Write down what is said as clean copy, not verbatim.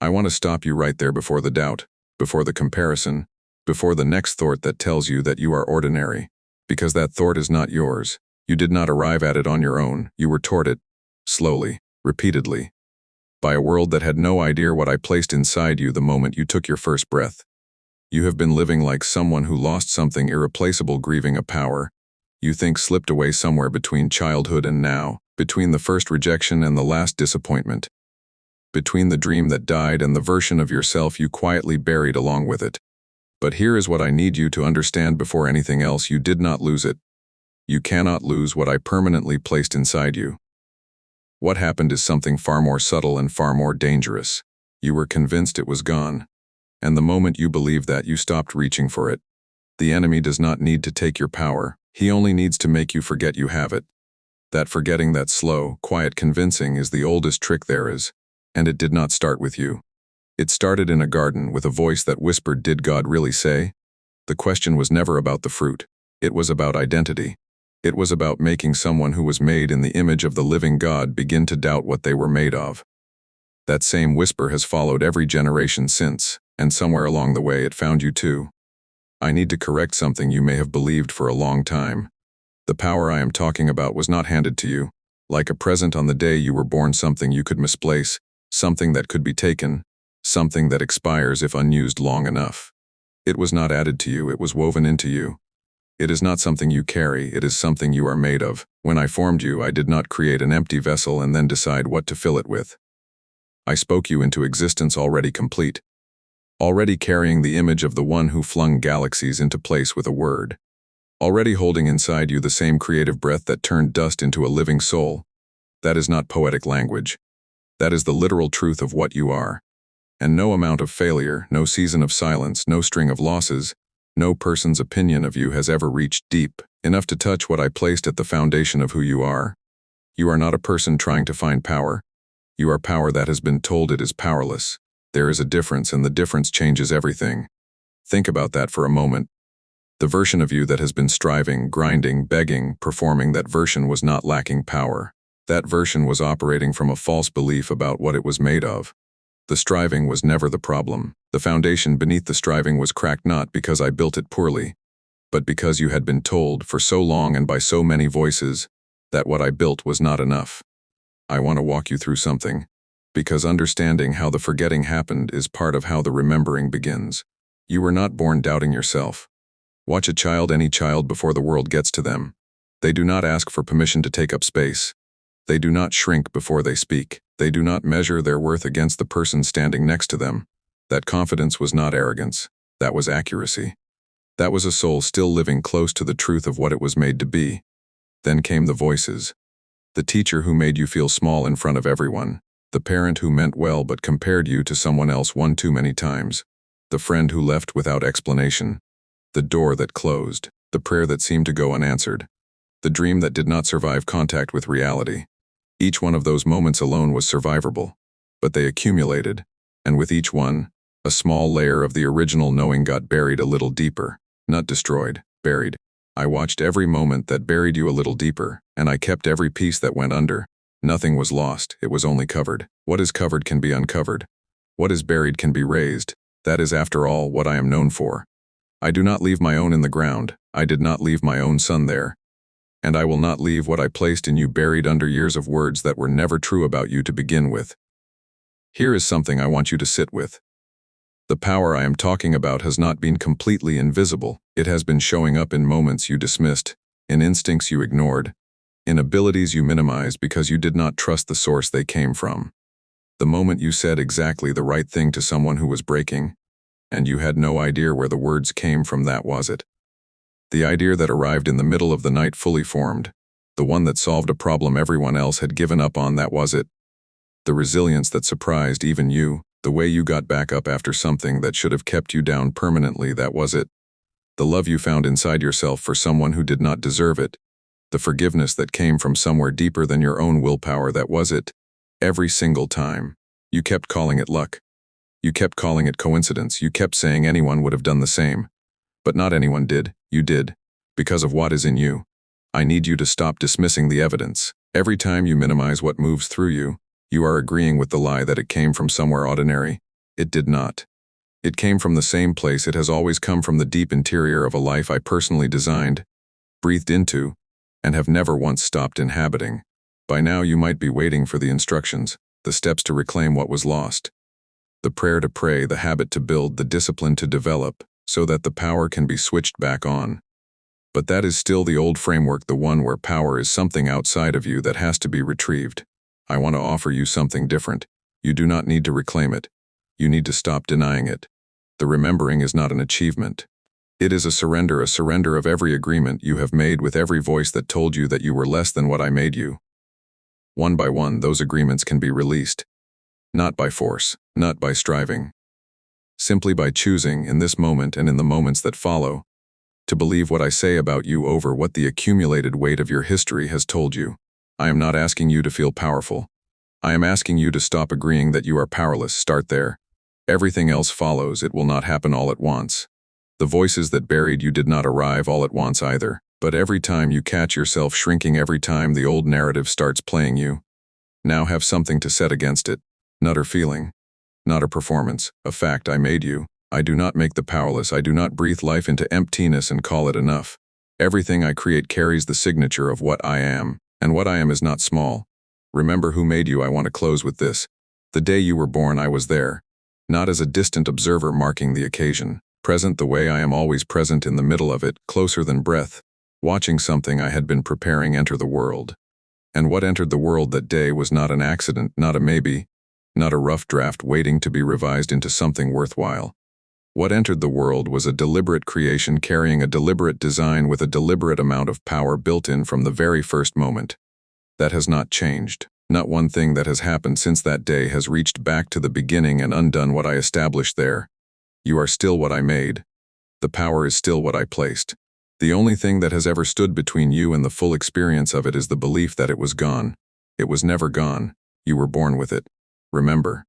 I want to stop you right there before the doubt, before the comparison, before the next thought that tells you that you are ordinary. Because that thought is not yours. You did not arrive at it on your own. You were taught it, slowly, repeatedly, by a world that had no idea what I placed inside you the moment you took your first breath. You have been living like someone who lost something irreplaceable, grieving a power you think slipped away somewhere between childhood and now, between the first rejection and the last disappointment, between the dream that died and the version of yourself you quietly buried along with it. But here is what I need you to understand before anything else: you did not lose it. You cannot lose what I permanently placed inside you. What happened is something far more subtle and far more dangerous. You were convinced it was gone. And the moment you believed that, you stopped reaching for it. The enemy does not need to take your power. He only needs to make you forget you have it. That forgetting, that slow, quiet convincing, is the oldest trick there is. And it did not start with you. It started in a garden with a voice that whispered, "Did God really say?" The question was never about the fruit. It was about identity. It was about making someone who was made in the image of the living God begin to doubt what they were made of. That same whisper has followed every generation since, and somewhere along the way it found you too. I need to correct something you may have believed for a long time. The power I am talking about was not handed to you, like a present on the day you were born, something you could misplace, something that could be taken, something that expires if unused long enough. It was not added to you, it was woven into you. It is not something you carry, it is something you are made of. When I formed you, I did not create an empty vessel and then decide what to fill it with. I spoke you into existence already complete, already carrying the image of the one who flung galaxies into place with a word, already holding inside you the same creative breath that turned dust into a living soul. That is not poetic language. That is the literal truth of what you are. And no amount of failure, no season of silence, no string of losses, no person's opinion of you has ever reached deep enough to touch what I placed at the foundation of who you are. You are not a person trying to find power. You are power that has been told it is powerless. There is a difference, and the difference changes everything. Think about that for a moment. The version of you that has been striving, grinding, begging, performing, that version was not lacking power. That version was operating from a false belief about what it was made of. The striving was never the problem. The foundation beneath the striving was cracked not because I built it poorly, but because you had been told for so long and by so many voices that what I built was not enough. I want to walk you through something, because understanding how the forgetting happened is part of how the remembering begins. You were not born doubting yourself. Watch a child, any child, before the world gets to them. They do not ask for permission to take up space. They do not shrink before they speak. They do not measure their worth against the person standing next to them. That confidence was not arrogance. That was accuracy. That was a soul still living close to the truth of what it was made to be. Then came the voices. The teacher who made you feel small in front of everyone. The parent who meant well but compared you to someone else one too many times. The friend who left without explanation. The door that closed. The prayer that seemed to go unanswered. The dream that did not survive contact with reality. Each one of those moments alone was survivable, but they accumulated, and with each one, a small layer of the original knowing got buried a little deeper. Not destroyed, buried. I watched every moment that buried you a little deeper, and I kept every piece that went under. Nothing was lost, it was only covered. What is covered can be uncovered. What is buried can be raised. That is, after all, what I am known for. I do not leave my own in the ground. I did not leave my own son there. And I will not leave what I placed in you buried under years of words that were never true about you to begin with. Here is something I want you to sit with. The power I am talking about has not been completely invisible. It has been showing up in moments you dismissed, in instincts you ignored, in abilities you minimized because you did not trust the source they came from. The moment you said exactly the right thing to someone who was breaking, and you had no idea where the words came from, that was it. The idea that arrived in the middle of the night fully formed, the one that solved a problem everyone else had given up on, that was it. The resilience that surprised even you, the way you got back up after something that should have kept you down permanently, that was it. The love you found inside yourself for someone who did not deserve it, the forgiveness that came from somewhere deeper than your own willpower, that was it. Every single time. You kept calling it luck. You kept calling it coincidence. You kept saying anyone would have done the same. But not anyone did. You did. Because of what is in you. I need you to stop dismissing the evidence. Every time you minimize what moves through you, you are agreeing with the lie that it came from somewhere ordinary. It did not. It came from the same place it has always come from, the deep interior of a life I personally designed, breathed into, and have never once stopped inhabiting. By now you might be waiting for the instructions, the steps to reclaim what was lost. The prayer to pray, the habit to build, the discipline to develop, so that the power can be switched back on. But that is still the old framework, the one where power is something outside of you that has to be retrieved. I want to offer you something different. You do not need to reclaim it. You need to stop denying it. The remembering is not an achievement. It is a surrender of every agreement you have made with every voice that told you that you were less than what I made you. One by one, those agreements can be released. Not by force, not by striving. Simply by choosing, in this moment and in the moments that follow, to believe what I say about you over what the accumulated weight of your history has told you. I am not asking you to feel powerful. I am asking you to stop agreeing that you are powerless. Start there. Everything else follows. It will not happen all at once. The voices that buried you did not arrive all at once either. But every time you catch yourself shrinking, every time the old narrative starts playing you, now have something to set against it. Not a feeling. Not a performance. A fact. I made you. I do not make the powerless. I do not breathe life into emptiness and call it enough. Everything I create carries the signature of what I am, and what I am is not small. Remember who made you. I want to close with this. The day you were born, I was there. Not as a distant observer marking the occasion. Present the way I am always present, in the middle of it, closer than breath. Watching something I had been preparing enter the world. And what entered the world that day was not an accident, not a maybe, not a rough draft waiting to be revised into something worthwhile. What entered the world was a deliberate creation carrying a deliberate design with a deliberate amount of power built in from the very first moment. That has not changed. Not one thing that has happened since that day has reached back to the beginning and undone what I established there. You are still what I made. The power is still what I placed. The only thing that has ever stood between you and the full experience of it is the belief that it was gone. It was never gone. You were born with it. Remember,